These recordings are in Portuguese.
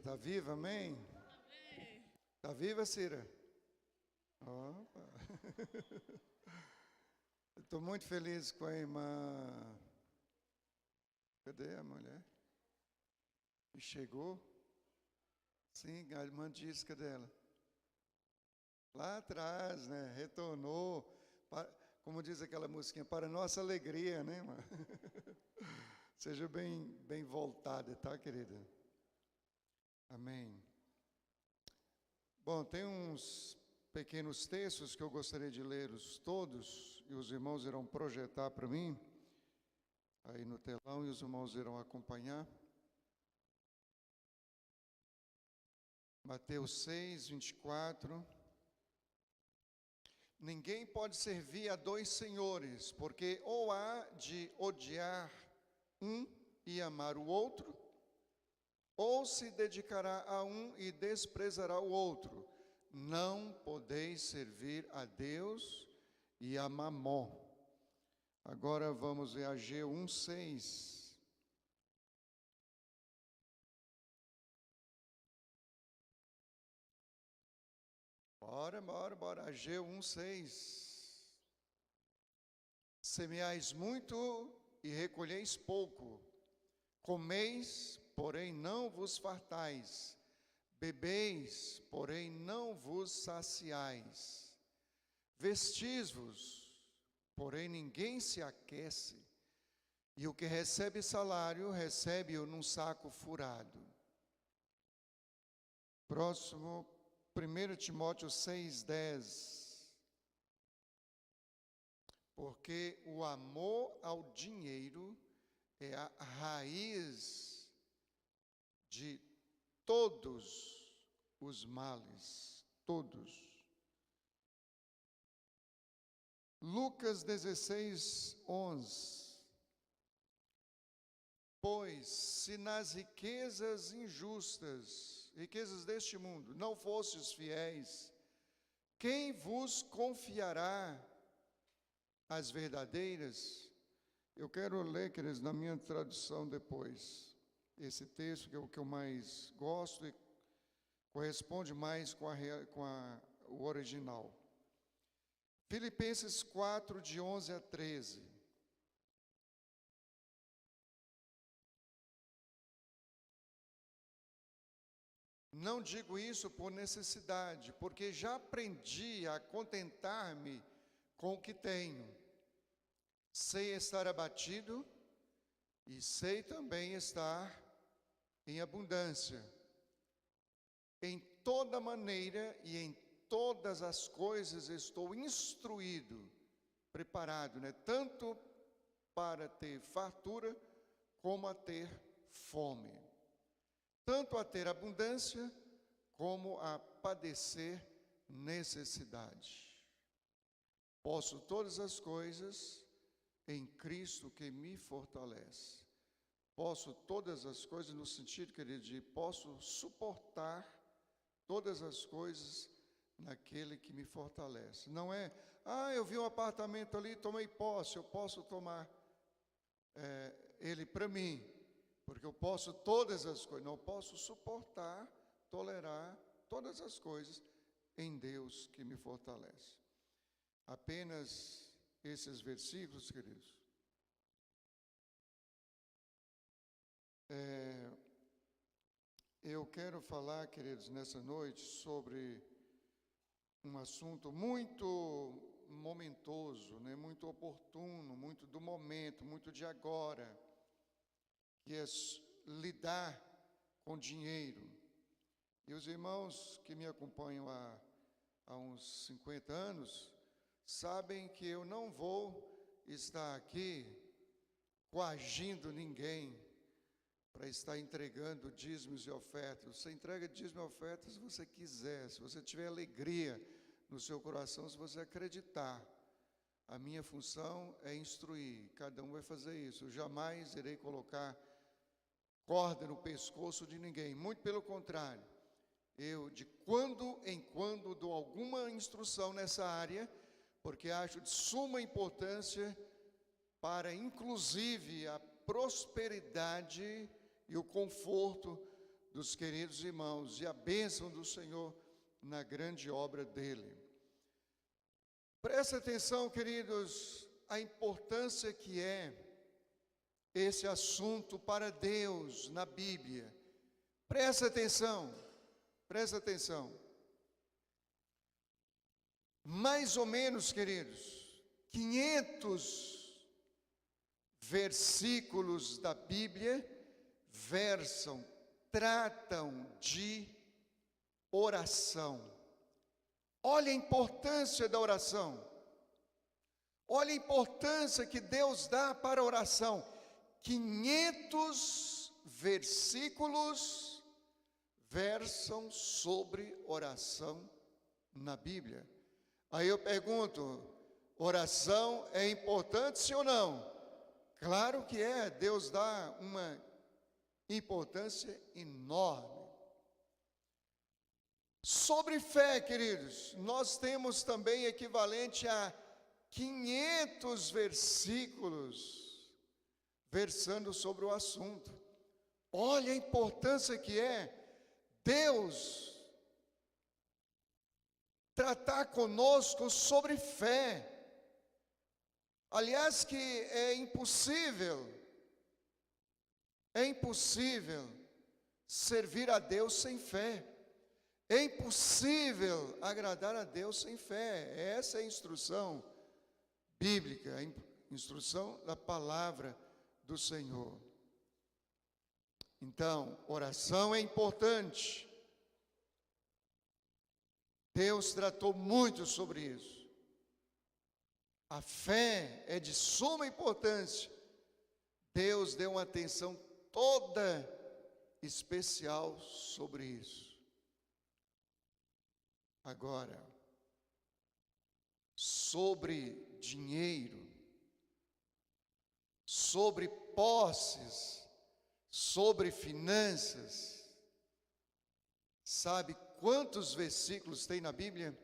Tá viva, amém? Amém. Tá viva, Cira? Opa. Estou muito feliz com a irmã. Cadê a mulher? Que chegou? Sim, a irmã disse, cadê ela? Lá atrás, né? Retornou. Como diz aquela musiquinha, para nossa alegria, né, irmã? Seja bem voltada, tá, querida? Amém. Bom, tem uns pequenos textos que eu gostaria de ler-os todos, e os irmãos irão projetar para mim, aí no telão, e os irmãos irão acompanhar. Mateus 6, 24. Ninguém pode servir a dois senhores, porque ou há de odiar um e amar o outro, ou se dedicará a um e desprezará o outro. Não podeis servir a Deus e a Mamon. Agora vamos ver Ageu 1:6. Bora. Ageu 1:6. Semeais muito e recolheis pouco. Comeis, porém não vos fartais. Bebeis, porém não vos saciais. Vestis-vos, porém ninguém se aquece. E o que recebe salário, recebe-o num saco furado. Próximo, 1 Timóteo 6:10. Porque o amor ao dinheiro é a raiz de todos os males, todos. Lucas 16:11. Pois se nas riquezas injustas, riquezas deste mundo, não fostes fiéis, quem vos confiará as verdadeiras? Eu quero ler, queridos, na minha tradução depois, esse texto que é o que eu mais gosto e corresponde mais com o original. Filipenses 4, de 11 a 13. Não digo isso por necessidade, porque já aprendi a contentar-me com o que tenho. Sei estar abatido e sei também estar em abundância. Em toda maneira e em todas as coisas estou instruído, preparado, né? Tanto para ter fartura como a ter fome. Tanto a ter abundância, como a padecer necessidade. Posso todas as coisas em Cristo que me fortalece. Posso todas as coisas no sentido, querido, de posso suportar todas as coisas naquele que me fortalece. Não é, eu vi um apartamento ali, tomei posse, eu posso tomar ele para mim. Porque eu posso todas as coisas, não posso suportar, tolerar todas as coisas em Deus que me fortalece. Apenas esses versículos, queridos. Eu quero falar, queridos, nessa noite sobre um assunto muito momentoso, né? Muito oportuno, muito do momento, muito de agora, que é lidar com dinheiro. E os irmãos que me acompanham há uns 50 anos, sabem que eu não vou estar aqui coagindo ninguém para estar entregando dízimos e ofertas. Você entrega dízimos e ofertas se você quiser, se você tiver alegria no seu coração, se você acreditar. A minha função é instruir, cada um vai fazer isso. Eu jamais irei colocar corda no pescoço de ninguém, muito pelo contrário. Eu, de quando em quando, dou alguma instrução nessa área, porque acho de suma importância para, inclusive, a prosperidade e o conforto dos queridos irmãos e a bênção do Senhor na grande obra dele. Presta atenção, queridos, a importância que é esse assunto para Deus na Bíblia. Presta atenção, presta atenção. Mais ou menos, queridos, 500 versículos da Bíblia tratam de oração. Olha a importância da oração. Olha a importância que Deus dá para a oração. 500 versículos versam sobre oração na Bíblia. Aí eu pergunto, oração é importante, sim ou não? Claro que é, Deus dá uma importância enorme. Sobre fé, queridos, nós temos também equivalente a 500 versículos versando sobre o assunto. Olha a importância que é Deus tratar conosco sobre fé. Aliás, que é impossível servir a Deus sem fé. É impossível agradar a Deus sem fé. Essa é a instrução bíblica, a instrução da palavra do Senhor. Então, oração é importante. Deus tratou muito sobre isso. A fé é de suma importância. Deus deu uma atenção toda especial sobre isso. Agora, sobre dinheiro, sobre posses, sobre finanças, sabe quantos versículos tem na Bíblia?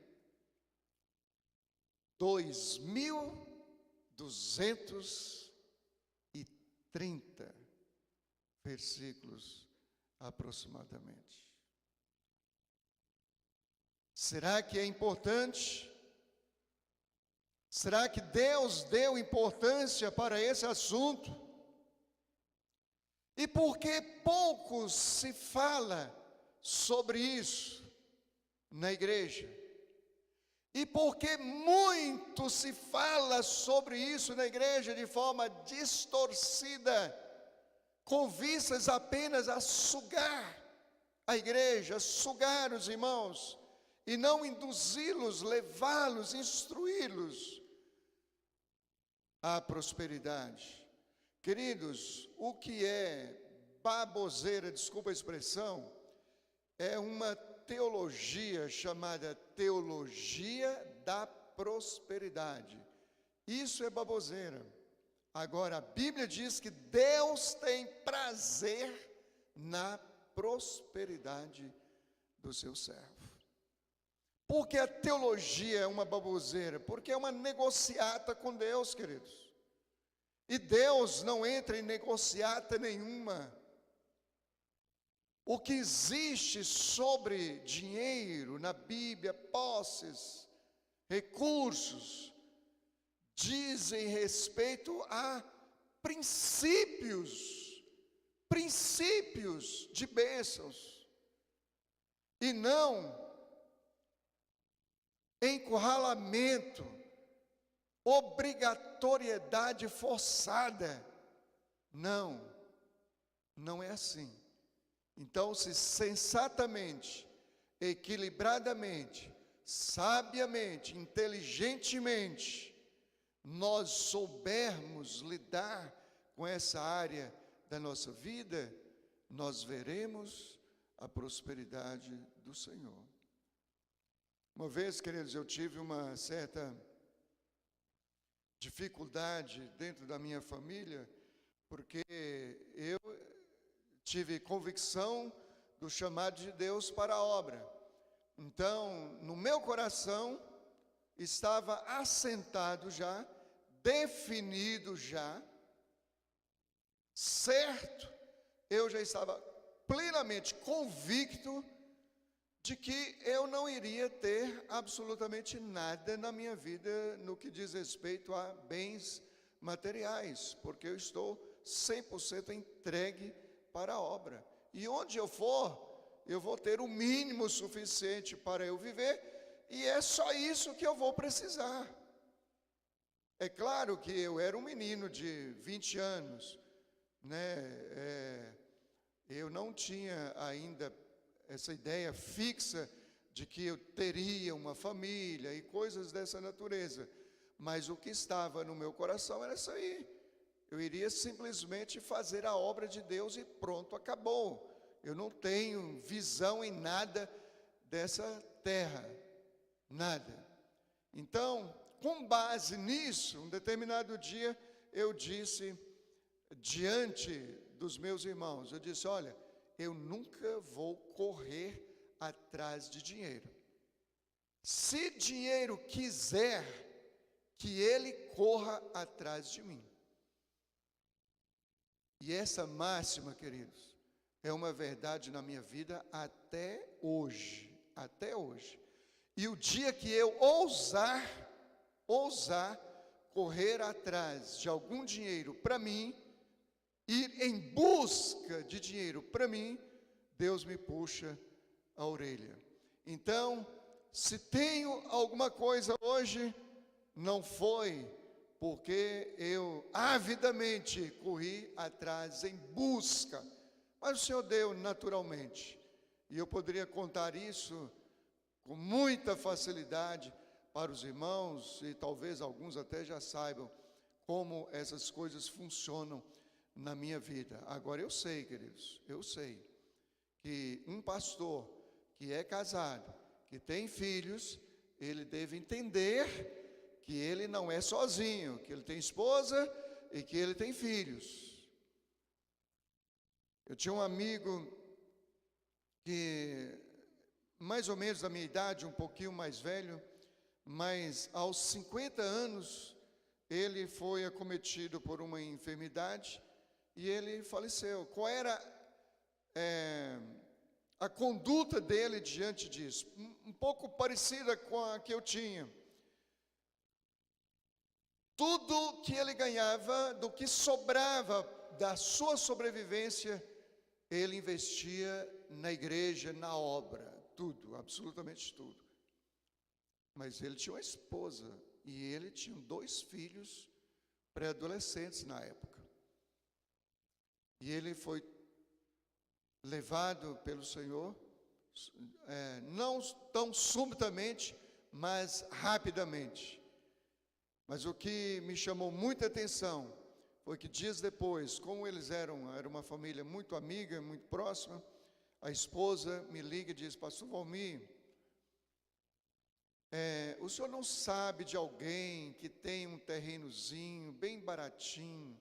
2.230 versículos aproximadamente. Será que é importante? Será que Deus deu importância para esse assunto? E por que pouco se fala sobre isso na igreja? E por que muito se fala sobre isso na igreja de forma distorcida, com vistas apenas a sugar a igreja, sugar os irmãos, e não induzi-los, levá-los, instruí-los à prosperidade? Queridos, o que é baboseira, desculpa a expressão, é uma teologia chamada teologia da prosperidade. Isso é baboseira. Agora, a Bíblia diz que Deus tem prazer na prosperidade do seu servo. Por que a teologia é uma baboseira? Porque é uma negociata com Deus, queridos. E Deus não entra em negociata nenhuma. O que existe sobre dinheiro na Bíblia, posses, recursos, dizem respeito a princípios de bênçãos, e não encurralamento, obrigatoriedade forçada. Não é assim. Então, se sensatamente, equilibradamente, sabiamente, inteligentemente, nós soubermos lidar com essa área da nossa vida, nós veremos a prosperidade do Senhor. Uma vez, queridos, eu tive uma certa dificuldade dentro da minha família, porque eu tive convicção do chamado de Deus para a obra. Então, no meu coração, estava assentado já, definido já, certo, eu já estava plenamente convicto de que eu não iria ter absolutamente nada na minha vida no que diz respeito a bens materiais, porque eu estou 100% entregue para a obra. E onde eu for, eu vou ter o mínimo suficiente para eu viver, e é só isso que eu vou precisar. É claro que eu era um menino de 20 anos, né? Eu não tinha ainda essa ideia fixa de que eu teria uma família e coisas dessa natureza. Mas o que estava no meu coração era isso aí. Eu iria simplesmente fazer a obra de Deus e pronto, acabou. Eu não tenho visão em nada dessa terra, nada. Então, com base nisso, um determinado dia, eu disse diante dos meus irmãos, eu disse, olha, eu nunca vou correr atrás de dinheiro. Se dinheiro quiser, que ele corra atrás de mim. E essa máxima, queridos, é uma verdade na minha vida até hoje, até hoje. E o dia que eu ousar correr atrás de algum dinheiro para mim, ir em busca de dinheiro para mim, Deus me puxa a orelha. Então, se tenho alguma coisa hoje, não foi porque eu avidamente corri atrás em busca, mas o Senhor deu naturalmente. E eu poderia contar isso com muita facilidade para os irmãos, e talvez alguns até já saibam como essas coisas funcionam na minha vida. Agora eu sei, queridos, eu sei que um pastor que é casado, que tem filhos, ele deve entender que ele não é sozinho, que ele tem esposa e que ele tem filhos. Eu tinha um amigo que, mais ou menos da minha idade, um pouquinho mais velho, mas aos 50 anos, ele foi acometido por uma enfermidade e ele faleceu. Qual era a conduta dele diante disso? Um pouco parecida com a que eu tinha. Tudo que ele ganhava, do que sobrava da sua sobrevivência, ele investia na igreja, na obra, tudo, absolutamente tudo. Mas ele tinha uma esposa e ele tinha 2 filhos pré-adolescentes na época. E ele foi levado pelo Senhor, não tão subitamente, mas rapidamente. Mas o que me chamou muita atenção foi que dias depois, como eles era uma família muito amiga, muito próxima, a esposa me liga e diz, pastor Valmir, o senhor não sabe de alguém que tem um terrenozinho bem baratinho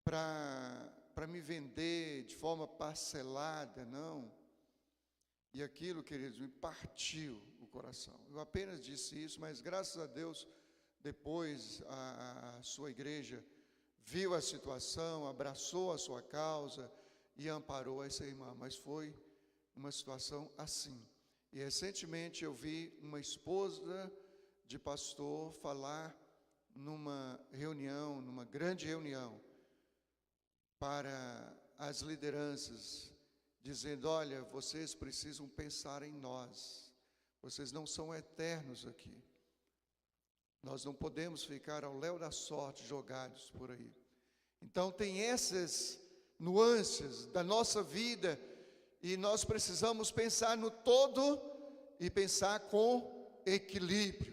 para me vender de forma parcelada, não? E aquilo, queridos, me partiu o coração. Eu apenas disse isso, mas graças a Deus, depois a sua igreja viu a situação, abraçou a sua causa e amparou essa irmã. Mas foi uma situação assim. E recentemente eu vi uma esposa de pastor falar numa reunião, numa grande reunião, para as lideranças, dizendo, olha, vocês precisam pensar em nós, vocês não são eternos aqui, nós não podemos ficar ao léu da sorte jogados por aí. Então tem essas nuances da nossa vida, e nós precisamos pensar no todo, e pensar com equilíbrio,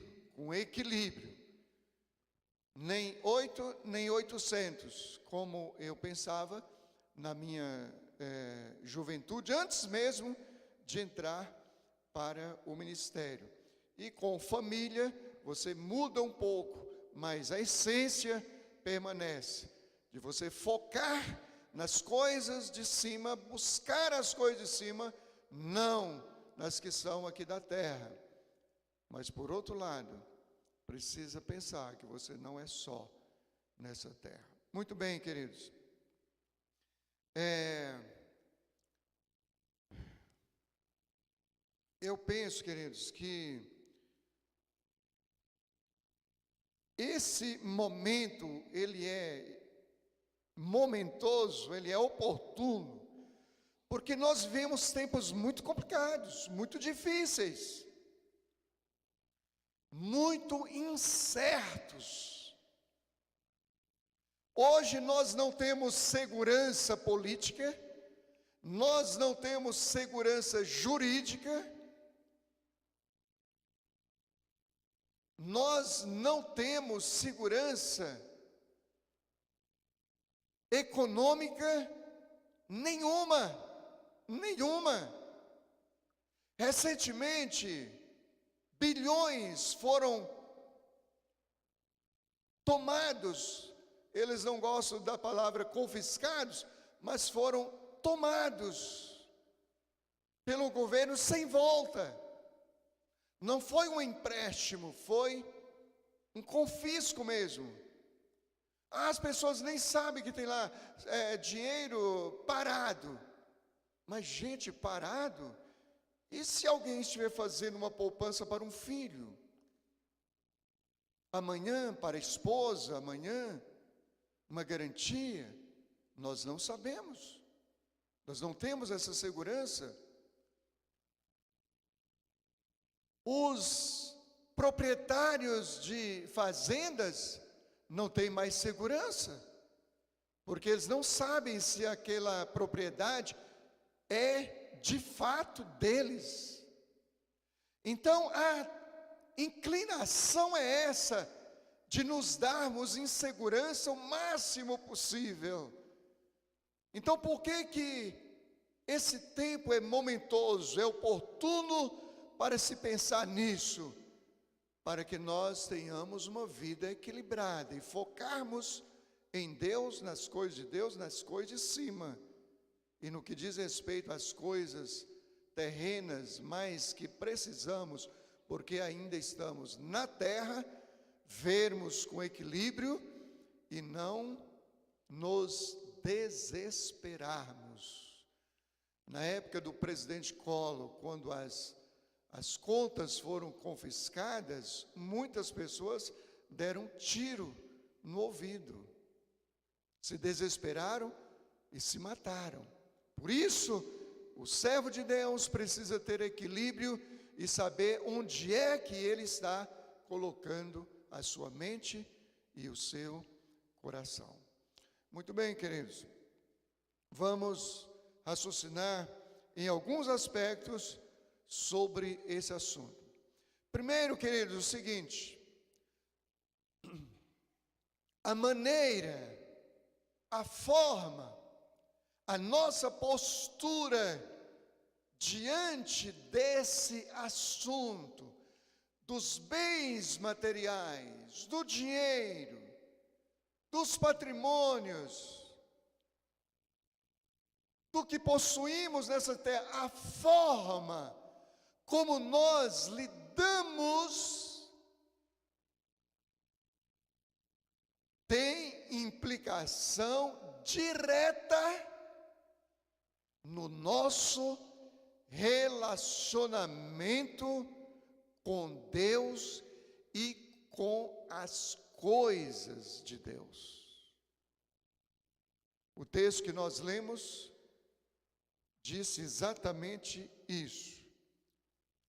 nem 8, nem 800, como eu pensava na minha juventude, antes mesmo de entrar para o ministério. E com família, você muda um pouco, mas a essência permanece, de você focar nas coisas de cima, buscar as coisas de cima, não nas que são aqui da terra. Mas por outro lado, precisa pensar que você não é só nessa terra. Muito bem, queridos. Eu penso, queridos, que esse momento, ele é momentoso, ele é oportuno, porque nós vivemos tempos muito complicados, muito difíceis, muito incertos. Hoje nós não temos segurança política, nós não temos segurança jurídica, nós não temos segurança econômica nenhuma. Recentemente, bilhões foram tomados, eles não gostam da palavra confiscados, mas foram tomados pelo governo sem volta. Não foi um empréstimo, foi um confisco mesmo. As pessoas nem sabem que tem lá dinheiro parado. Mas gente, parado? E se alguém estiver fazendo uma poupança para um filho? Amanhã para a esposa, amanhã uma garantia? Nós não sabemos. Nós não temos essa segurança. Os proprietários de fazendas não têm mais segurança, porque eles não sabem se aquela propriedade é de fato deles. Então a inclinação é essa, de nos darmos insegurança o máximo possível. Então por que esse tempo é momentoso, é oportuno para se pensar nisso? Para que nós tenhamos uma vida equilibrada e focarmos em Deus, nas coisas de Deus, nas coisas de cima. E no que diz respeito às coisas terrenas, mas que precisamos, porque ainda estamos na terra, vermos com equilíbrio e não nos desesperarmos. Na época do presidente Collor, quando as contas foram confiscadas, muitas pessoas deram um tiro no ouvido, se desesperaram e se mataram. Por isso, o servo de Deus precisa ter equilíbrio e saber onde é que ele está colocando a sua mente e o seu coração. Muito bem, queridos, vamos raciocinar em alguns aspectos sobre esse assunto. Primeiro, queridos, o seguinte: a maneira, a forma, a nossa postura diante desse assunto, dos bens materiais, do dinheiro, dos patrimônios, do que possuímos nessa terra, a forma como nós lidamos tem implicação direta no nosso relacionamento com Deus e com as coisas de Deus. O texto que nós lemos disse exatamente isso.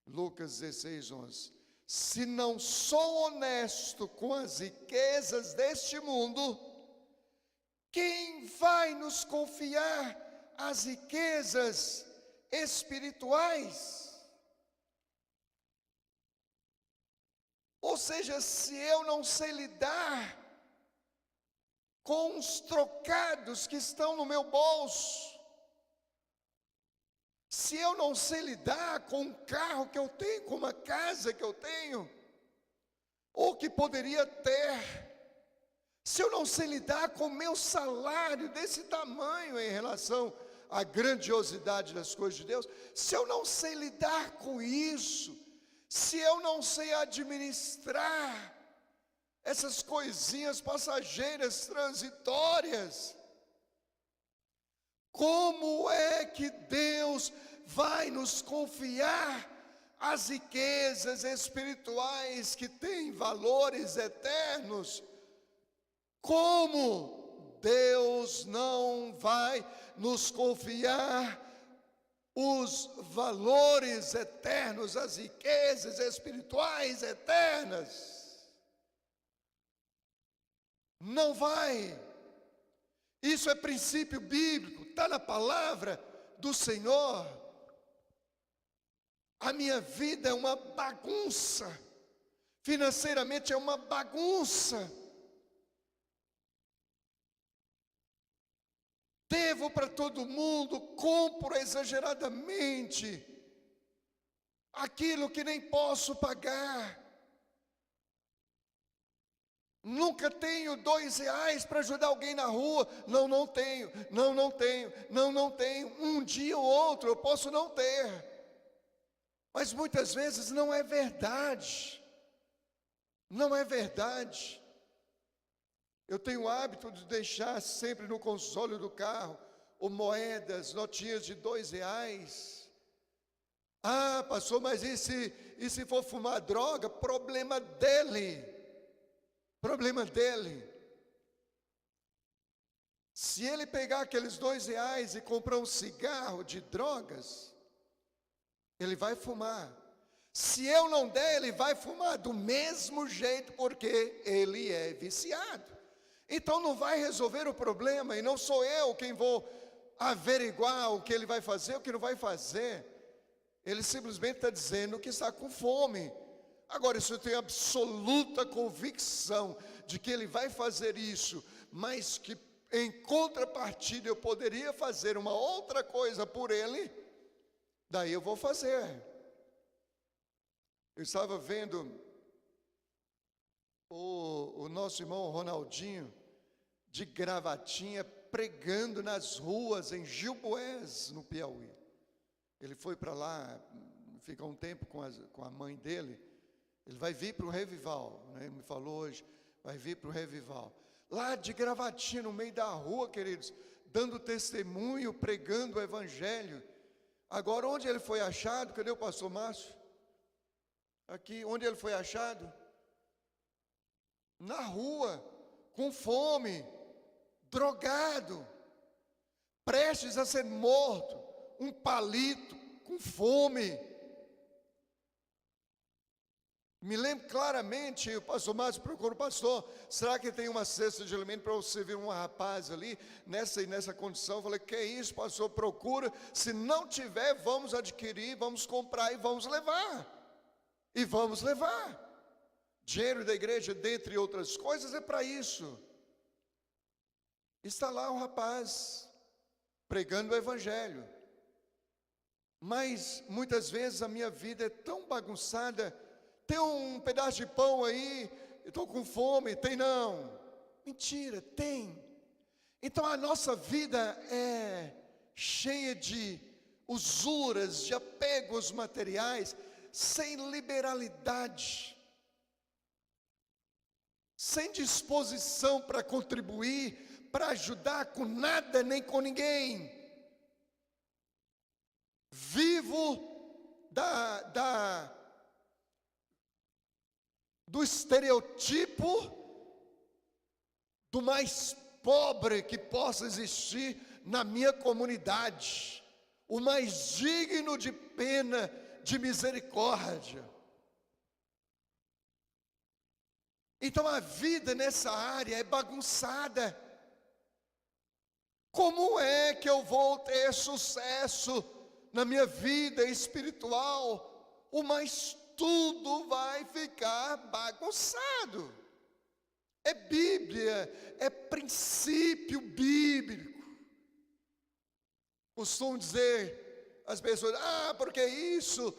Lucas 16, 11. Se não sou honesto com as riquezas deste mundo, quem vai nos confiar as riquezas espirituais? Ou seja, se eu não sei lidar com os trocados que estão no meu bolso, se eu não sei lidar com um carro que eu tenho, com uma casa que eu tenho, ou que poderia ter, se eu não sei lidar com o meu salário desse tamanho em relação à grandiosidade das coisas de Deus, se eu não sei lidar com isso, se eu não sei administrar essas coisinhas passageiras, transitórias, como é que Deus vai nos confiar as riquezas espirituais que têm valores eternos, como Deus não vai nos confiar os valores eternos, as riquezas espirituais eternas? Não vai. Isso é princípio bíblico, está na palavra do Senhor. A minha vida é uma bagunça, financeiramente é uma bagunça. Devo para todo mundo, compro exageradamente aquilo que nem posso pagar. Nunca tenho R$ 2 para ajudar alguém na rua. Não tenho. Não tenho. Um dia ou outro eu posso não ter. Mas muitas vezes não é verdade. Não é verdade. Eu tenho o hábito de deixar sempre no console do carro ou moedas, notinhas de R$ 2. Ah, pastor, mas e se for fumar droga? Problema dele. Problema dele. Se ele pegar aqueles R$ 2 e comprar um cigarro de drogas, ele vai fumar. Se eu não der, ele vai fumar do mesmo jeito, porque ele é viciado. Então não vai resolver o problema, e não sou eu quem vou averiguar o que ele vai fazer, o que não vai fazer. Ele simplesmente está dizendo que está com fome. Agora, se eu tenho absoluta convicção de que ele vai fazer isso, mas que em contrapartida eu poderia fazer uma outra coisa por ele, daí eu vou fazer. Eu estava vendo o nosso irmão Ronaldinho, de gravatinha, pregando nas ruas em Gilboés, no Piauí. Ele foi para lá, fica um tempo com a mãe dele. Ele vai vir para o Revival, né? Ele me falou hoje, vai vir para o Revival. Lá de gravatinha, no meio da rua, queridos, dando testemunho, pregando o Evangelho. Agora, onde ele foi achado? Cadê o pastor Márcio? Aqui, onde ele foi achado? Na rua, com fome, drogado, prestes a ser morto, um palito, com fome. Me lembro claramente, o pastor Márcio procurou o pastor, será que tem uma cesta de alimento para você ver um rapaz ali, nessa condição? Eu falei, que é isso, pastor, procura, se não tiver, vamos adquirir, vamos comprar e vamos levar. E vamos levar. Dinheiro da igreja, dentre outras coisas, é para isso. Está lá o rapaz, pregando o Evangelho. Mas, muitas vezes, a minha vida é tão bagunçada. Tem um pedaço de pão aí, eu estou com fome. Tem não. Mentira, tem. Então, a nossa vida é cheia de usuras, de apegos materiais, sem liberalidade, sem disposição para contribuir, para ajudar com nada nem com ninguém. Vivo do estereotipo do mais pobre que possa existir na minha comunidade, o mais digno de pena, de misericórdia. Então a vida nessa área é bagunçada. Como é que eu vou ter sucesso na minha vida espiritual? Mas tudo vai ficar bagunçado. É Bíblia, é princípio bíblico. Costumo dizer às pessoas, porque isso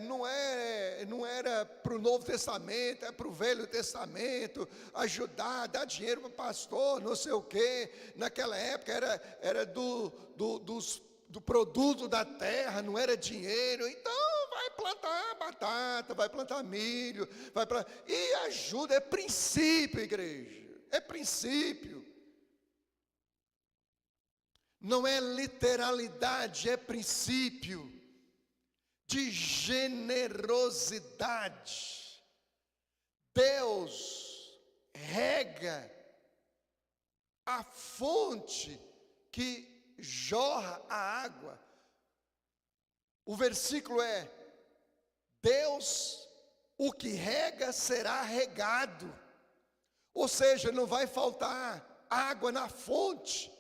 não era para o Novo Testamento, é para o Velho Testamento, ajudar, dar dinheiro para o pastor, não sei o quê. Naquela época era do produto da terra, não era dinheiro. Então vai plantar batata, vai plantar milho, e ajuda, é princípio, igreja, é princípio. Não é literalidade, é princípio. de generosidade. Deus rega a fonte que jorra a água. O versículo é: Deus, o que rega será regado. Ou seja, não vai faltar água na fonte,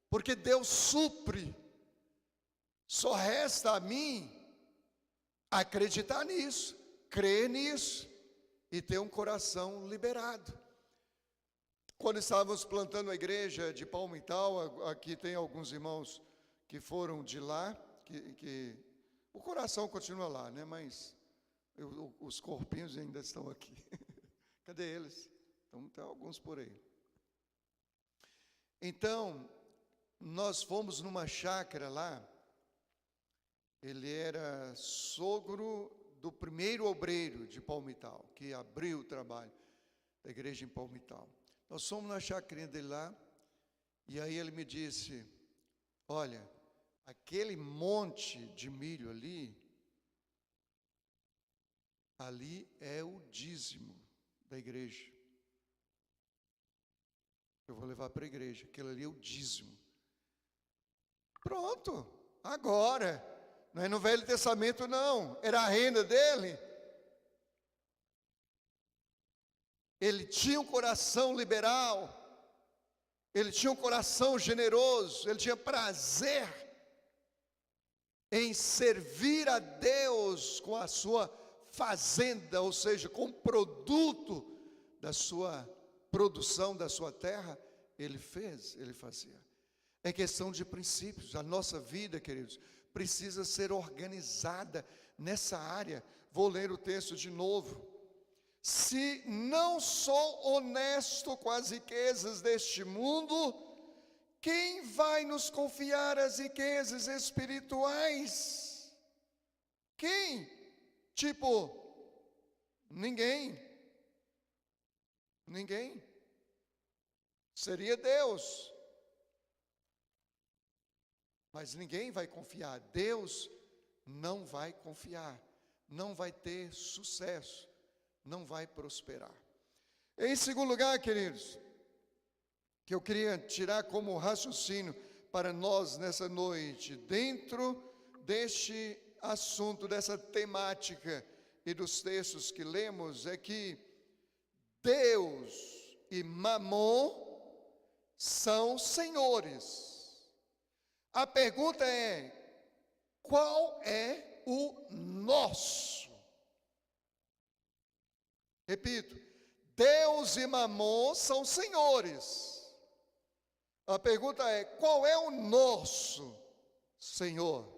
porque Deus supre. Só resta a mim acreditar nisso, crer nisso e ter um coração liberado. Quando estávamos plantando a igreja de Palmital, aqui tem alguns irmãos que foram de lá, que o coração continua lá, né? Mas os corpinhos ainda estão aqui. Cadê eles? Então tem alguns por aí. Então, nós fomos numa chácara lá. Ele era sogro do primeiro obreiro de Palmital, que abriu o trabalho da igreja em Palmital. Nós fomos na chacrinha dele lá, e aí ele me disse: olha, aquele monte de milho ali é o dízimo da igreja. Eu vou levar para a igreja, aquele ali é o dízimo. Pronto, agora, não é no Velho Testamento não, era a renda dele. Ele tinha um coração liberal, ele tinha um coração generoso, ele tinha prazer em servir a Deus com a sua fazenda, ou seja, com o produto da sua produção, da sua terra. Ele fazia. É questão de princípios. A nossa vida, queridos, precisa ser organizada nessa área. Vou ler o texto de novo. Se não sou honesto com as riquezas deste mundo, quem vai nos confiar as riquezas espirituais? Quem? Ninguém. Ninguém. Seria Deus. Mas ninguém vai confiar. Deus não vai confiar. Não vai ter sucesso. Não vai prosperar. Em segundo lugar, queridos, que eu queria tirar como raciocínio para nós nessa noite, dentro deste assunto, dessa temática e dos textos que lemos, é que Deus e Mamon são senhores. A pergunta é: qual é o nosso? Repito, Deus e Mamon são senhores. A pergunta é: qual é o nosso Senhor?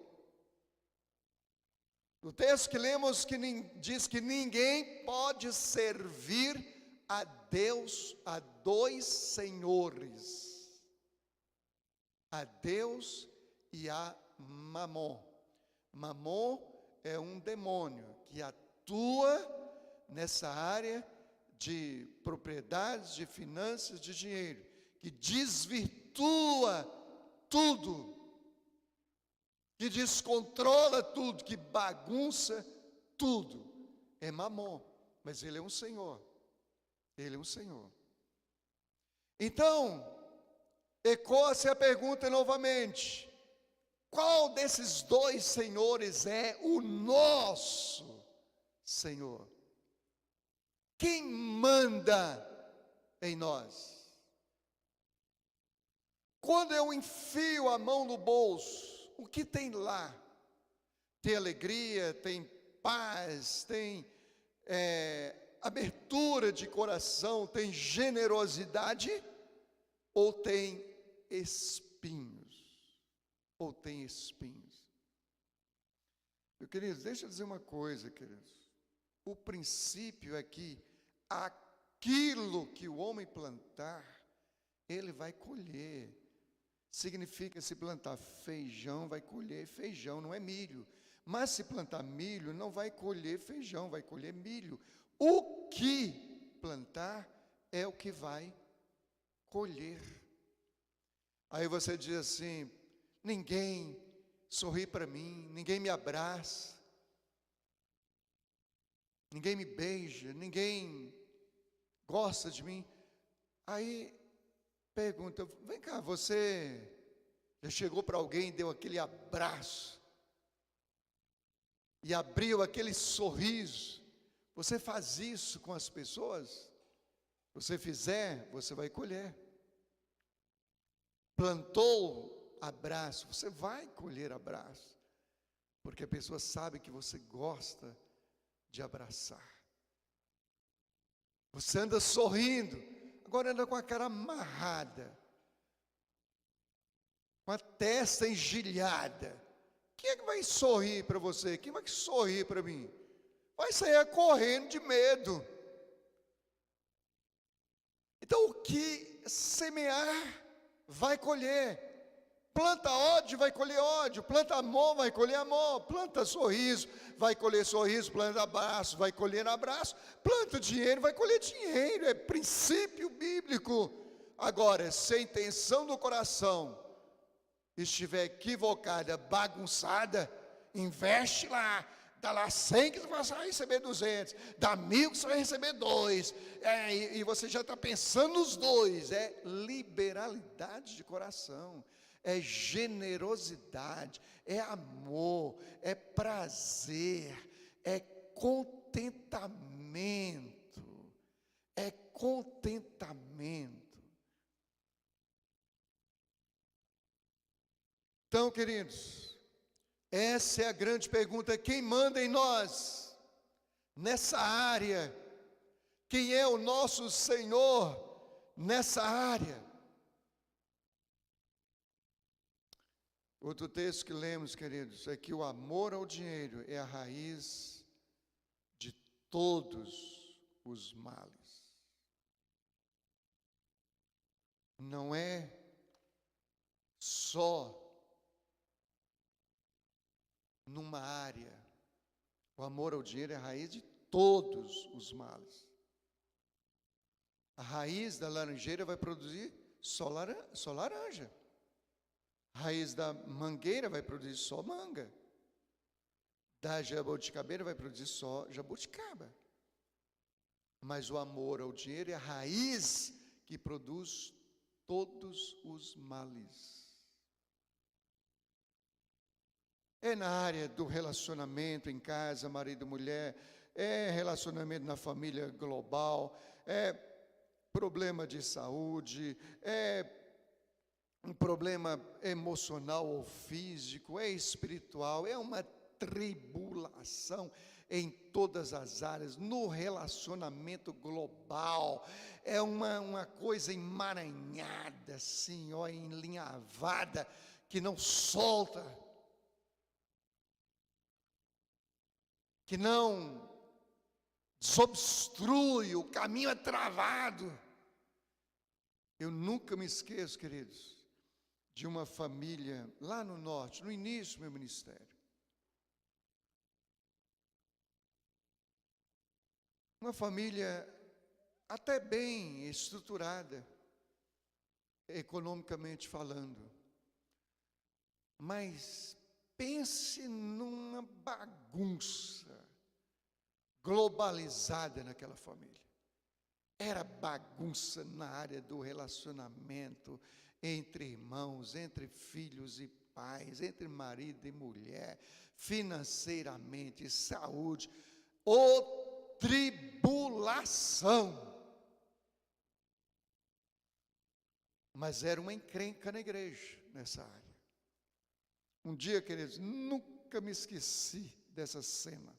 No texto que lemos, diz que ninguém pode servir a Deus, a dois senhores, a Deus e a Mamon. Mamon é um demônio que atua nessa área de propriedades, de finanças, de dinheiro, que desvirtua tudo, que descontrola tudo, que bagunça tudo. É Mamon, mas ele é um senhor. Ele é um senhor. Então, ecoa-se a pergunta novamente: qual desses dois senhores é o nosso Senhor? Quem manda em nós? Quando eu enfio a mão no bolso, o que tem lá? Tem alegria, tem paz, tem abertura de coração, tem generosidade, ou tem espinhos? Ou tem espinhos? Meus queridos, deixa eu dizer uma coisa, queridos. O princípio é que aquilo que o homem plantar, ele vai colher. Significa, se plantar feijão, vai colher feijão, não é milho. Mas se plantar milho, não vai colher feijão, vai colher milho. O que plantar é o que vai colher. Aí você diz assim: ninguém sorri para mim, ninguém me abraça, ninguém me beija, ninguém gosta de mim. Aí pergunta, vem cá, você já chegou para alguém e deu aquele abraço? E abriu aquele sorriso? Você faz isso com as pessoas? Se você fizer, você vai colher. Plantou abraço, você vai colher abraço. Porque a pessoa sabe que você gosta de abraçar. Você anda sorrindo, agora anda com a cara amarrada, com a testa engilhada. Quem é que vai sorrir para você? Quem vai sorrir para mim? Vai sair correndo de medo. Então o que semear, vai colher. Planta ódio, vai colher ódio. Planta amor, vai colher amor. Planta sorriso, vai colher sorriso. Planta abraço, vai colher abraço. Planta dinheiro, vai colher dinheiro. É princípio bíblico. Agora, se a intenção do coração estiver equivocada, bagunçada, investe lá. Dá lá 100 que você vai receber 200. Dá 1000 que você vai receber 2. E você já está pensando nos 2. É liberalidade de coração. É generosidade. É amor. É prazer. É contentamento. É contentamento. Então, queridos, essa é a grande pergunta: quem manda em nós, nessa área? Quem é o nosso Senhor nessa área? Outro texto que lemos, queridos, é que o amor ao dinheiro é a raiz de todos os males. Não é só numa área. O amor ao dinheiro é a raiz de todos os males. A raiz da laranjeira vai produzir só laranja. A raiz da mangueira vai produzir só manga. Da jabuticabeira vai produzir só jabuticaba. Mas o amor ao dinheiro é a raiz que produz todos os males. É na área do relacionamento em casa, marido e mulher, é relacionamento na família global, é problema de saúde, é um problema emocional ou físico, é espiritual, é uma tribulação em todas as áreas, no relacionamento global, é uma coisa emaranhada, assim, ó, enlinhavada, que não solta, que não desobstrui, o caminho é travado. Eu nunca me esqueço, queridos, de uma família lá no norte, no início do meu ministério. Uma família até bem estruturada, economicamente falando. Mas pense numa bagunça globalizada naquela família. Era bagunça na área do relacionamento entre irmãos, entre filhos e pais, entre marido e mulher, financeiramente, saúde, tribulação. Mas era uma encrenca na igreja, nessa área. Um dia, queridos, nunca me esqueci dessa cena.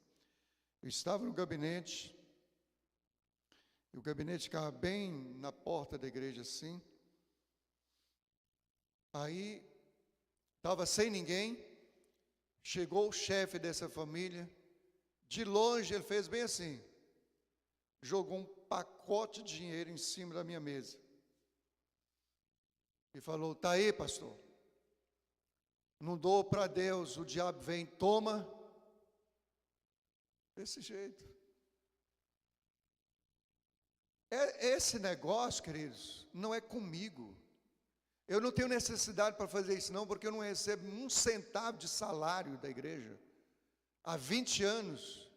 Eu estava no gabinete, e o gabinete ficava bem na porta da igreja assim. Aí, estava sem ninguém, chegou o chefe dessa família, de longe ele fez bem assim, jogou um pacote de dinheiro em cima da minha mesa. E falou, está aí, pastor, não dou para Deus, o diabo vem, toma. Desse jeito. Esse negócio, queridos, não é comigo. Eu não tenho necessidade para fazer isso não, porque eu não recebo um centavo de salário da igreja. Há 20 anos.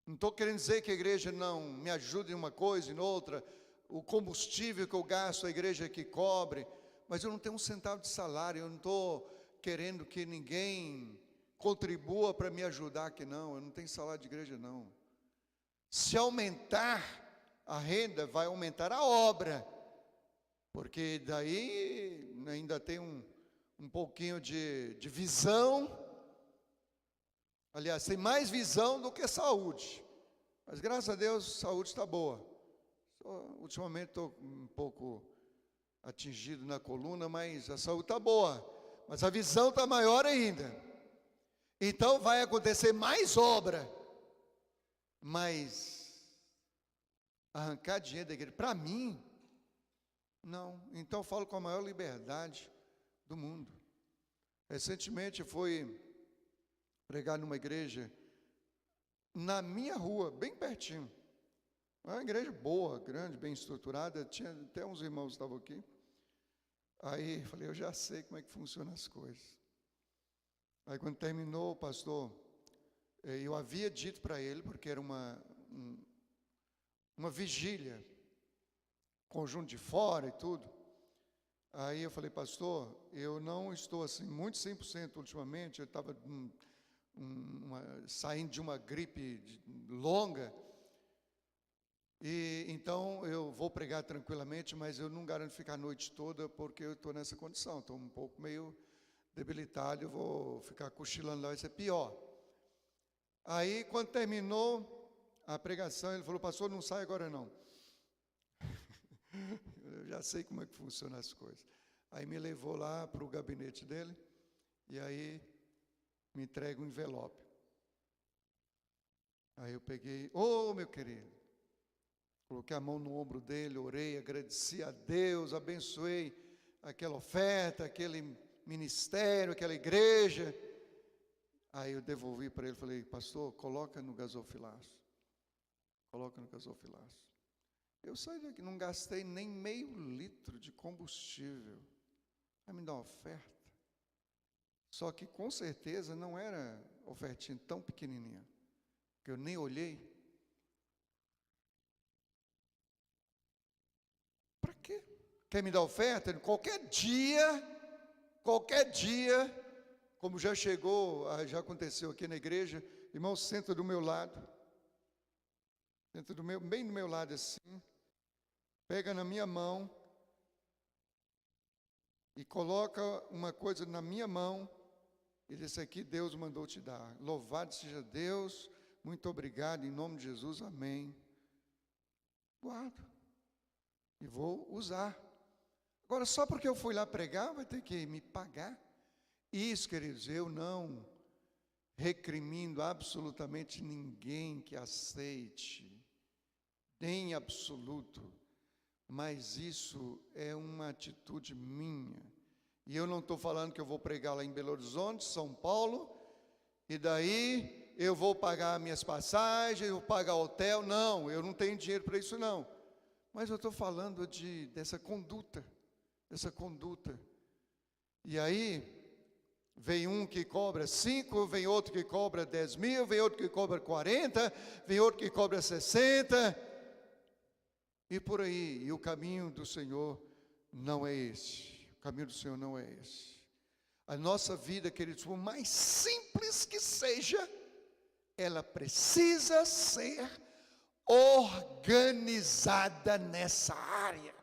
Não estou querendo dizer que a igreja não me ajude em uma coisa e em outra, o combustível que eu gasto, a igreja que cobre, mas eu não tenho um centavo de salário, eu não estou querendo que ninguém contribua para me ajudar aqui não, eu não tenho salário de igreja não. Se aumentar a renda, vai aumentar a obra, porque daí ainda tem um pouquinho de visão. Aliás, tem mais visão do que saúde. Mas graças a Deus, saúde está boa. Ultimamente estou um pouco atingido na coluna, mas a saúde está boa. Mas a visão está maior ainda. Então vai acontecer mais obra. Mas arrancar dinheiro da igreja, para mim, não. Então eu falo com a maior liberdade do mundo. Recentemente fui pregar numa igreja na minha rua, bem pertinho. Uma igreja boa, grande, bem estruturada. Tinha até uns irmãos que estavam aqui. Aí falei, eu já sei como é que funcionam as coisas. Aí quando terminou, o pastor, eu havia dito para ele, porque era uma vigília, conjunto de fora e tudo. Aí eu falei, pastor, eu não estou assim, muito 100% ultimamente, eu estava saindo de uma gripe longa, e então eu vou pregar tranquilamente, mas eu não garanto ficar a noite toda, porque eu estou nessa condição, estou um pouco meio debilitado, eu vou ficar cochilando lá, vai ser pior. Aí quando terminou a pregação, ele falou, pastor, não sai agora não. Eu já sei como é que funcionam as coisas. Aí me levou lá para o gabinete dele, e aí me entrega um envelope. Aí eu peguei, meu querido, coloquei a mão no ombro dele, orei, agradeci a Deus, abençoei aquela oferta, aquele ministério, aquela igreja. Aí eu devolvi para ele, falei, pastor, coloca no gasofilaço. Coloca no gasofilaço. Eu saí daqui, não gastei nem meio litro de combustível. Aí me dá uma oferta. Só que com certeza não era ofertinha tão pequenininha, que eu nem olhei. Para quê? Quer me dar oferta? Qualquer dia, como já chegou, já aconteceu aqui na igreja, irmão, senta do meu lado, bem do meu lado assim, pega na minha mão e coloca uma coisa na minha mão e diz aqui, Deus mandou te dar. Louvado seja Deus, muito obrigado, em nome de Jesus, amém. Guardo e vou usar. Agora, só porque eu fui lá pregar, vai ter que me pagar? Isso, queridos, eu não recrimino absolutamente ninguém que aceite, nem absoluto, mas isso é uma atitude minha. E eu não estou falando que eu vou pregar lá em Belo Horizonte, São Paulo, e daí eu vou pagar minhas passagens, eu vou pagar hotel. Não, eu não tenho dinheiro para isso não. Mas eu estou falando dessa conduta. E aí, vem um que cobra 5, vem outro que cobra 10 mil, vem outro que cobra 40, vem outro que cobra 60, e por aí. E o caminho do Senhor não é esse. O caminho do Senhor não é esse. A nossa vida, queridos, por mais simples que seja, ela precisa ser organizada nessa área.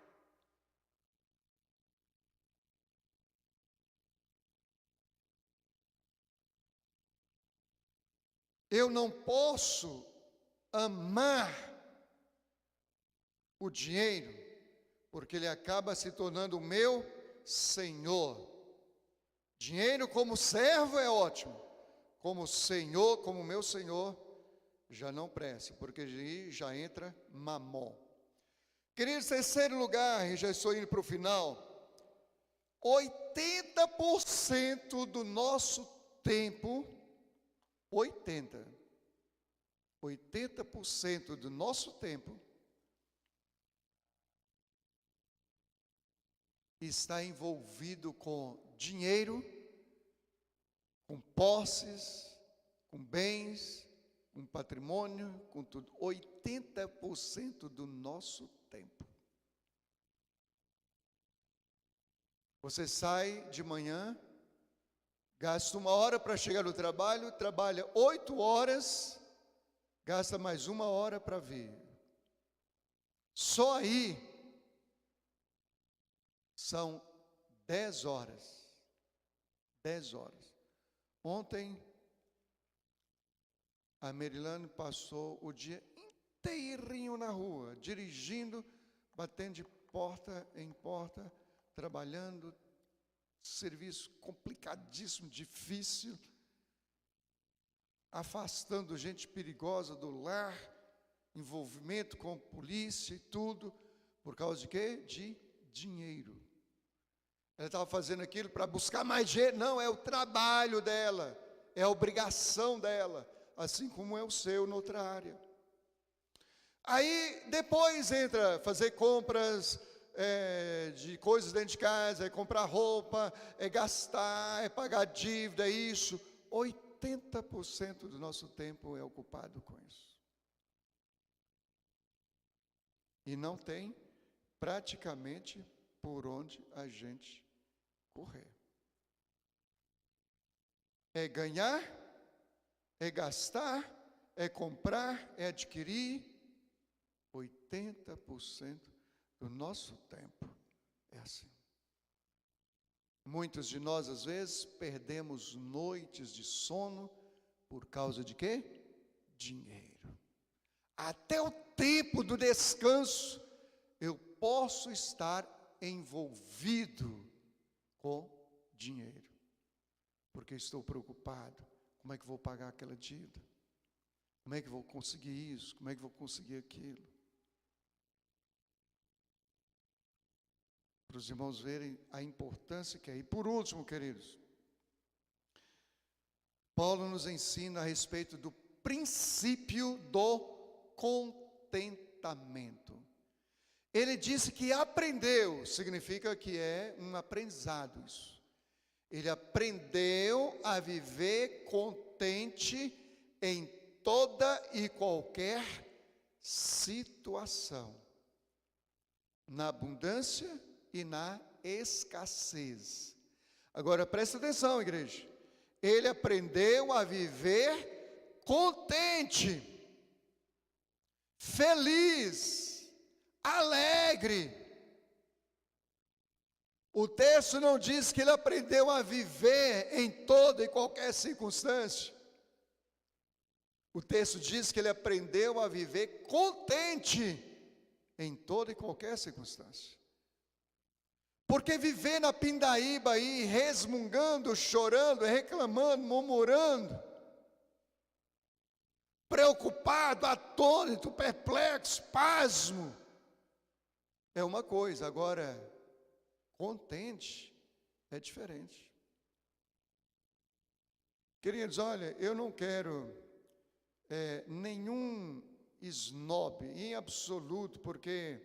Eu não posso amar o dinheiro, porque ele acaba se tornando o meu senhor. Dinheiro como servo é ótimo, como senhor, como meu senhor, já não presta, porque aí já entra mamon. Queridos, terceiro lugar, e já estou indo para o final, 80% do nosso tempo, 80% do nosso tempo está envolvido com dinheiro, com posses, com bens com patrimônio, com tudo. 80% do nosso tempo. Você sai de manhã, gasta 1 hora para chegar no trabalho, trabalha 8 horas, gasta mais 1 hora para vir. Só aí são 10 horas. 10 horas. Ontem, a Merilane passou o dia inteirinho na rua, dirigindo, batendo de porta em porta, trabalhando, serviço complicadíssimo, difícil, afastando gente perigosa do lar, envolvimento com polícia e tudo, por causa de quê? De dinheiro. Ela estava fazendo aquilo para buscar mais dinheiro. Não, é o trabalho dela, é a obrigação dela, assim como é o seu noutra área. Aí depois entra fazer compras de coisas dentro de casa, é comprar roupa, é gastar, é pagar dívida, é isso. 80% do nosso tempo é ocupado com isso. E não tem praticamente por onde a gente correr. É ganhar, é gastar, é comprar, é adquirir. 80% do nosso tempo é assim. Muitos de nós, às vezes, perdemos noites de sono por causa de quê? Dinheiro. Até o tempo do descanso, eu posso estar envolvido com dinheiro, porque estou preocupado. Como é que vou pagar aquela dívida? Como é que vou conseguir isso? Como é que vou conseguir aquilo? Para os irmãos verem a importância que é. E por último, queridos, Paulo nos ensina a respeito do princípio do contentamento. Ele disse que aprendeu, significa que é um aprendizado isso. Ele aprendeu a viver contente em toda e qualquer situação, na abundância e na escassez. Agora presta atenção, igreja. Ele aprendeu a viver contente, feliz, alegre. O texto não diz que ele aprendeu a viver em toda e qualquer circunstância. O texto diz que ele aprendeu a viver contente em toda e qualquer circunstância. Porque viver na pindaíba aí, resmungando, chorando, reclamando, murmurando, preocupado, atônito, perplexo, pasmo, é uma coisa. Agora, contente é diferente. Queridos, olha, eu não quero nenhum snob em absoluto, porque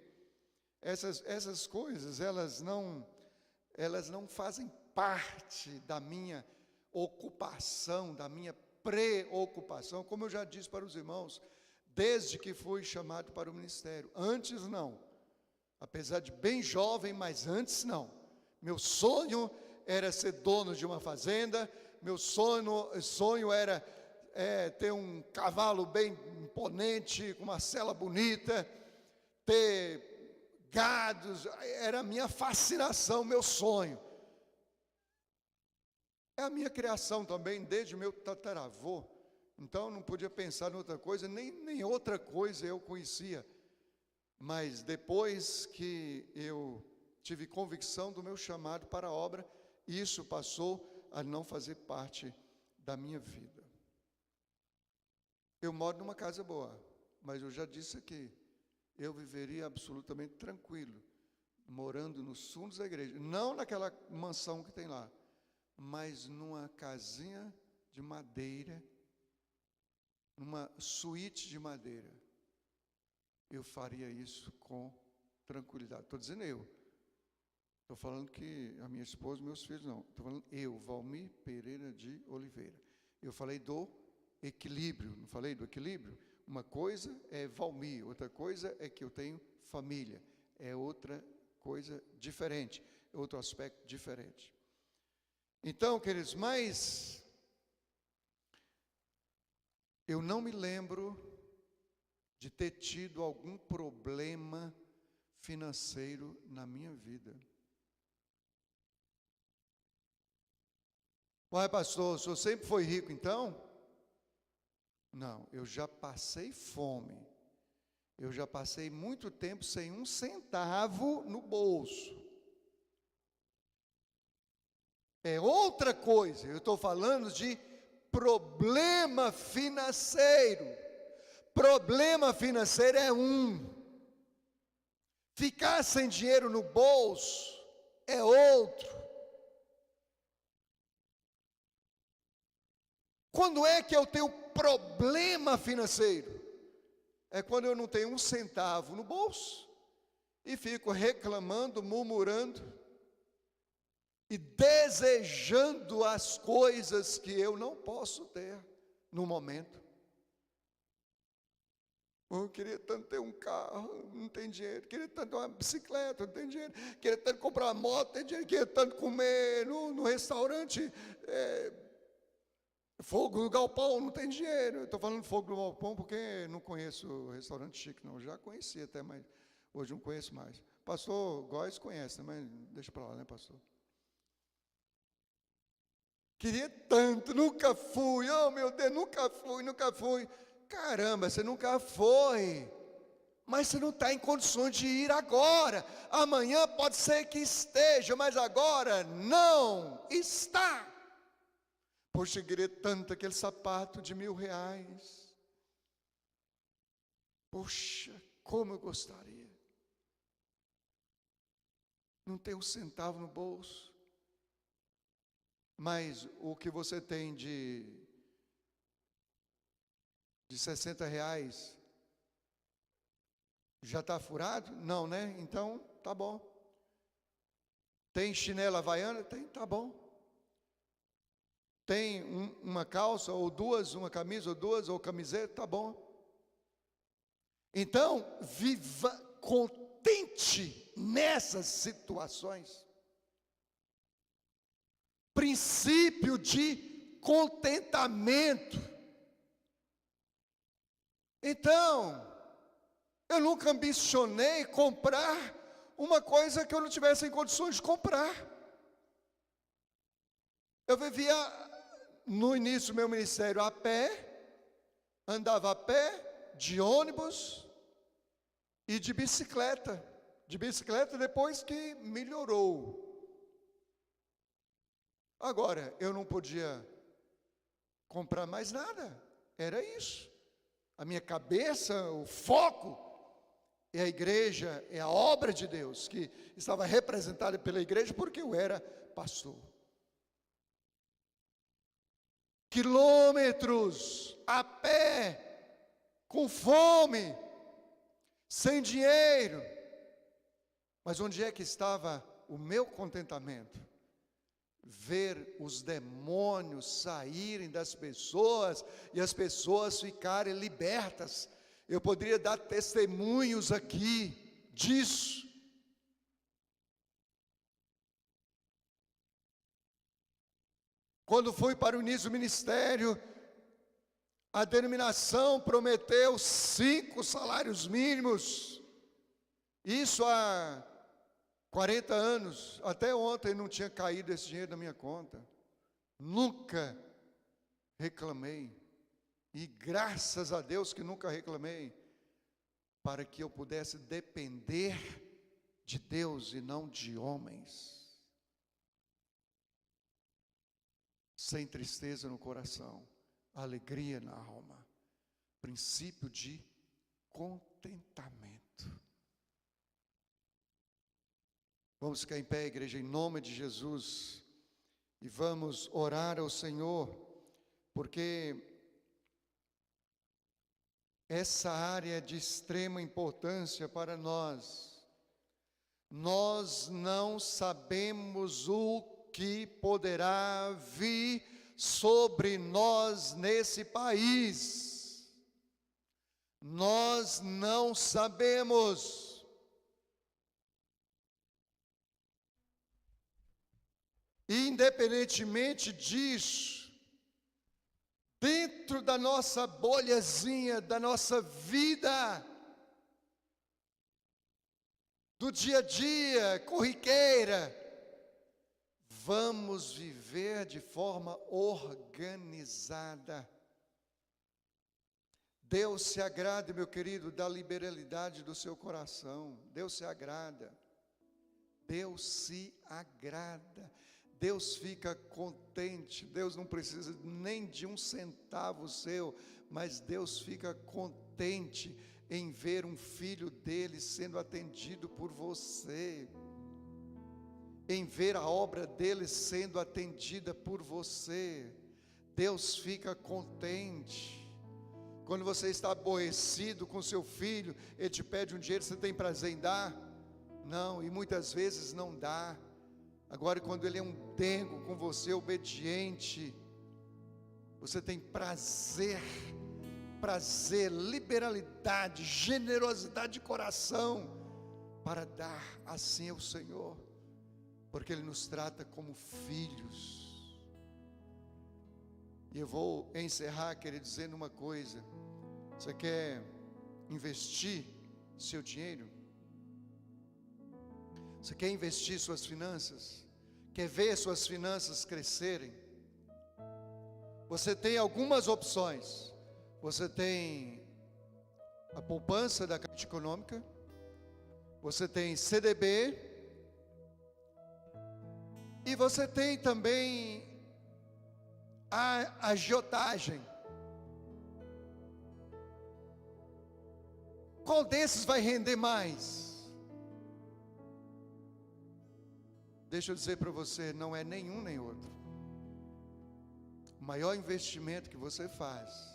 essas coisas, elas não fazem parte da minha ocupação, da minha preocupação, como eu já disse para os irmãos, desde que fui chamado para o ministério. Antes não, apesar de bem jovem, mas antes não. Meu sonho era ser dono de uma fazenda, meu sonho era ter um cavalo bem imponente, com uma sela bonita, ter gados, era a minha fascinação, meu sonho. É a minha criação também, desde o meu tataravô. Então não podia pensar em outra coisa, nem outra coisa eu conhecia. Mas depois que eu tive convicção do meu chamado para a obra, isso passou a não fazer parte da minha vida. Eu moro numa casa boa, mas eu já disse aqui, eu viveria absolutamente tranquilo, morando nos fundos da igreja, não naquela mansão que tem lá, mas numa casinha de madeira, numa suíte de madeira. Eu faria isso com tranquilidade. Estou dizendo eu. Estou falando que a minha esposa e meus filhos não. Estou falando eu, Valmir Pereira de Oliveira. Eu falei do equilíbrio. Não falei do equilíbrio? Uma coisa é Valmir, outra coisa é que eu tenho família. É outra coisa diferente, é outro aspecto diferente. Então, queridos, mas eu não me lembro de ter tido algum problema financeiro na minha vida. Uai, pastor, o senhor sempre foi rico então? Não, eu já passei fome. Eu já passei muito tempo sem um centavo no bolso. É outra coisa, eu estou falando de problema financeiro. Problema financeiro é um. Ficar sem dinheiro no bolso é outro. Quando é que eu tenho problema financeiro? É quando eu não tenho um centavo no bolso e fico reclamando, murmurando e desejando as coisas que eu não posso ter no momento. Eu queria tanto ter um carro, não tem dinheiro. Queria tanto ter uma bicicleta, não tem dinheiro. Queria tanto comprar uma moto, não tem dinheiro. Queria tanto comer no restaurante, fogo no galpão, não tem dinheiro. Estou falando fogo no galpão porque não conheço restaurante chique, não. Já conheci até, mas hoje não conheço mais. Pastor Góes conhece, mas deixa para lá, né, pastor? Queria tanto, nunca fui. Oh, meu Deus, nunca fui. Caramba, você nunca foi, mas você não está em condições de ir agora. Amanhã pode ser que esteja, mas agora não está. Poxa, eu queria tanto aquele sapato de R$1.000. Poxa, como eu gostaria. Não tem um centavo no bolso. Mas o que você tem de R$60 já está furado? Não, né? Então, tá bom. Tem chinela havaiana? Tem, tá bom. Tem uma calça ou duas, uma camisa ou duas, ou camiseta? Tá bom. Então, viva contente nessas situações. Princípio de contentamento. Então, eu nunca ambicionei comprar uma coisa que eu não tivesse em condições de comprar. Eu vivia no início do meu ministério a pé, andava a pé, de ônibus e de bicicleta. De bicicleta depois que melhorou. Agora, eu não podia comprar mais nada, era isso. A minha cabeça, o foco, é a igreja, é a obra de Deus, que estava representada pela igreja porque eu era pastor. Quilômetros a pé, com fome, sem dinheiro. Mas onde é que estava o meu contentamento? Ver os demônios saírem das pessoas e as pessoas ficarem libertas. Eu poderia dar testemunhos aqui disso. Quando fui para o início do ministério, a denominação prometeu 5 salários mínimos. Isso há 40 anos, até ontem não tinha caído esse dinheiro da minha conta. Nunca reclamei. E graças a Deus que nunca reclamei, para que eu pudesse depender de Deus e não de homens. Sem tristeza no coração, alegria na alma. Princípio de contentamento. Vamos ficar em pé, igreja, em nome de Jesus, e vamos orar ao Senhor, porque essa área é de extrema importância para nós. Nós não sabemos o que poderá vir sobre nós nesse país. Nós não sabemos. Independentemente disso, dentro da nossa bolhazinha, da nossa vida, do dia a dia, corriqueira, vamos viver de forma organizada. Deus se agrada, meu querido, da liberalidade do seu coração. Deus se agrada. Deus se agrada. Deus fica contente. Deus não precisa nem de um centavo seu, mas Deus fica contente em ver um filho dele sendo atendido por você, em ver a obra dele sendo atendida por você. Deus fica contente. Quando você está aborrecido com seu filho, ele te pede um dinheiro, você tem prazer em dar? Não, e muitas vezes não dá. Agora, quando ele é um dengo com você, obediente, você tem prazer, liberalidade, generosidade de coração para dar assim ao Senhor, porque Ele nos trata como filhos. E eu vou encerrar, querido, dizendo uma coisa: você quer investir seu dinheiro? Você quer investir suas finanças? Quer ver suas finanças crescerem? Você tem algumas opções. Você tem a poupança da Caixa Econômica, você tem CDB, e você tem também a agiotagem. Qual desses vai render mais? Deixa eu dizer para você, não é nenhum nem outro. O maior investimento que você faz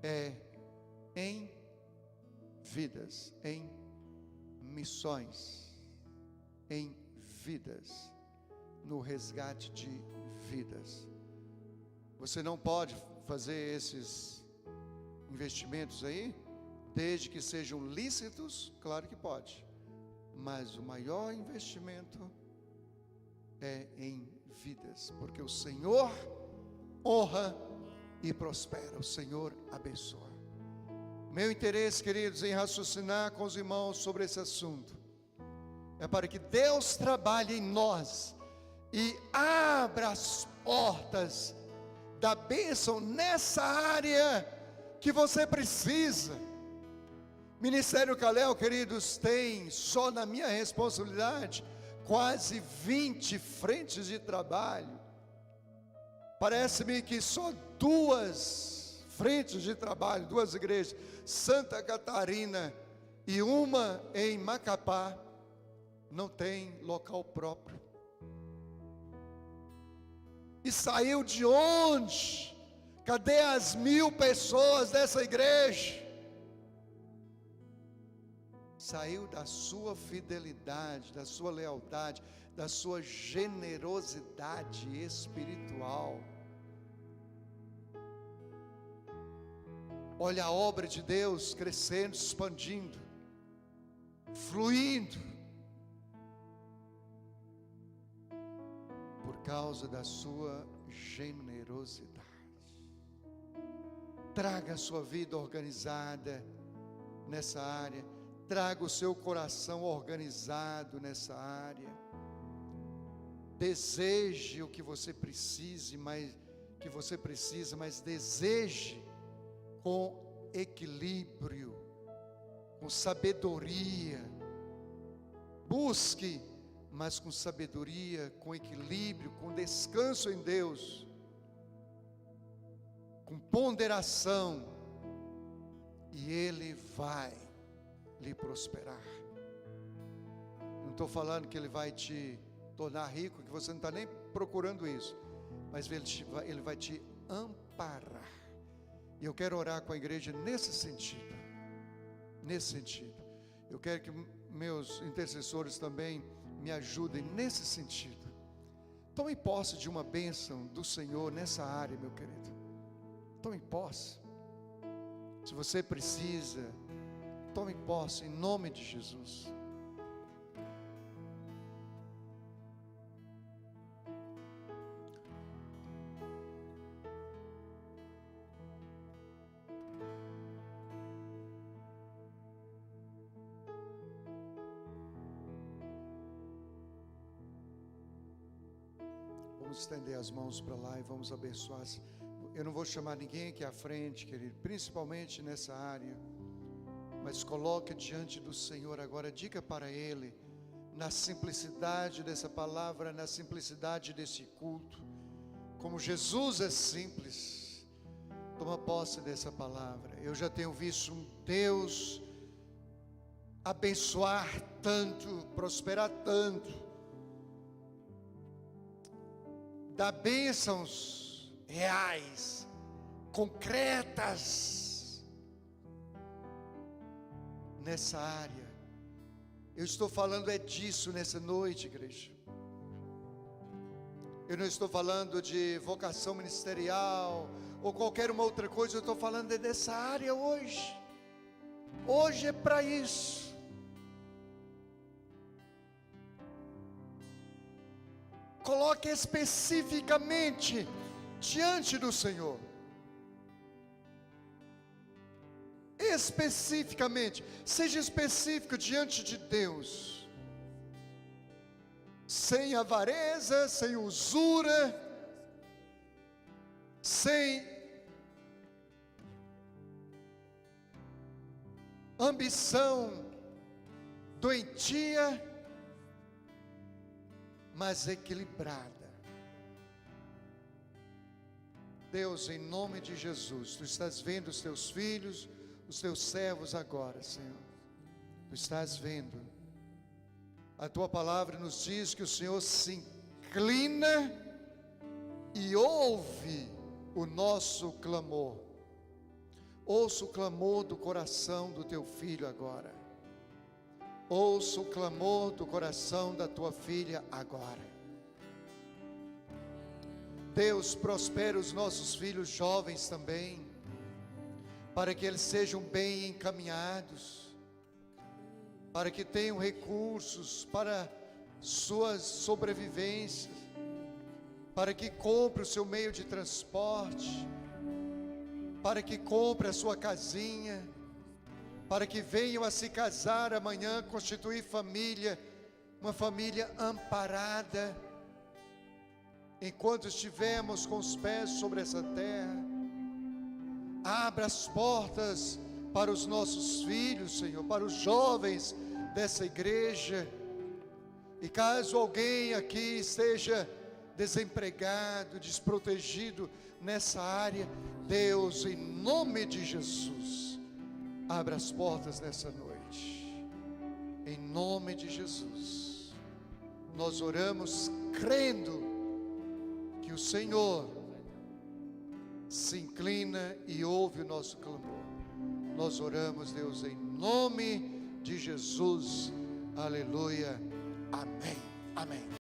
é em vidas, em missões, em vidas, no resgate de vidas. Você não pode fazer esses investimentos aí, desde que sejam lícitos, claro que pode, mas o maior investimento é em vidas, porque o Senhor honra e prospera, o Senhor abençoa. Meu interesse, queridos, em raciocinar com os irmãos sobre esse assunto é para que Deus trabalhe em nós e abra as portas da bênção nessa área que você precisa. Ministério Calel, queridos, tem só na minha responsabilidade quase 20 frentes de trabalho. Parece-me que só 2 frentes de trabalho, 2 igrejas, Santa Catarina e uma em Macapá, não tem local próprio. E saiu de onde? Cadê as 1000 pessoas dessa igreja? Saiu da sua fidelidade, da sua lealdade, da sua generosidade espiritual. Olha a obra de Deus crescendo, expandindo, fluindo, por causa da sua generosidade. Traga a sua vida organizada nessa área. Traga o seu coração organizado nessa área. Deseje o que você precisa, mas deseje com equilíbrio, com sabedoria. Busque, mas com sabedoria, com equilíbrio, com descanso em Deus, com ponderação, e Ele vai lhe prosperar. Não estou falando que Ele vai te tornar rico, que você não está nem procurando isso, mas Ele vai te amparar. E eu quero orar com a igreja nesse sentido. Eu quero que meus intercessores também me ajudem nesse sentido. Tome posse de uma bênção do Senhor nessa área, meu querido. Tome posse. Se você precisa, tome posse em nome de Jesus. Vamos estender as mãos para lá e vamos abençoar. Eu não vou chamar ninguém aqui à frente, querido, principalmente nessa área, mas coloque diante do Senhor agora, diga para Ele, na simplicidade dessa palavra, na simplicidade desse culto, como Jesus é simples. Toma posse dessa palavra. Eu já tenho visto um Deus abençoar tanto, prosperar tanto, dar bênçãos reais, concretas, nessa área. Eu estou falando disso nessa noite, igreja. Eu não estou falando de vocação ministerial, ou qualquer uma outra coisa, eu estou falando dessa área hoje. Hoje é para isso. Coloque especificamente diante do Senhor. Especificamente, seja específico diante de Deus. Sem avareza, sem usura, sem ambição doentia, mas equilibrada. Deus, em nome de Jesus, Tu estás vendo os Teus filhos, os Teus servos agora, Senhor. Tu estás vendo. A Tua palavra nos diz que o Senhor se inclina e ouve o nosso clamor. Ouça o clamor do coração do Teu filho agora. Ouça o clamor do coração da tua filha agora. Deus, prospera os nossos filhos jovens também, para que eles sejam bem encaminhados, para que tenham recursos para suas sobrevivências, para que compre o seu meio de transporte, para que compre a sua casinha, para que venham a se casar amanhã, constituir família, uma família amparada, enquanto estivermos com os pés sobre essa terra. Abra as portas para os nossos filhos, Senhor, para os jovens dessa igreja. E caso alguém aqui esteja desempregado, desprotegido nessa área, Deus, em nome de Jesus, abra as portas nessa noite, em nome de Jesus. Nós oramos crendo que o Senhor se inclina e ouve o nosso clamor. Nós oramos, Deus, em nome de Jesus. Aleluia. Amém. Amém.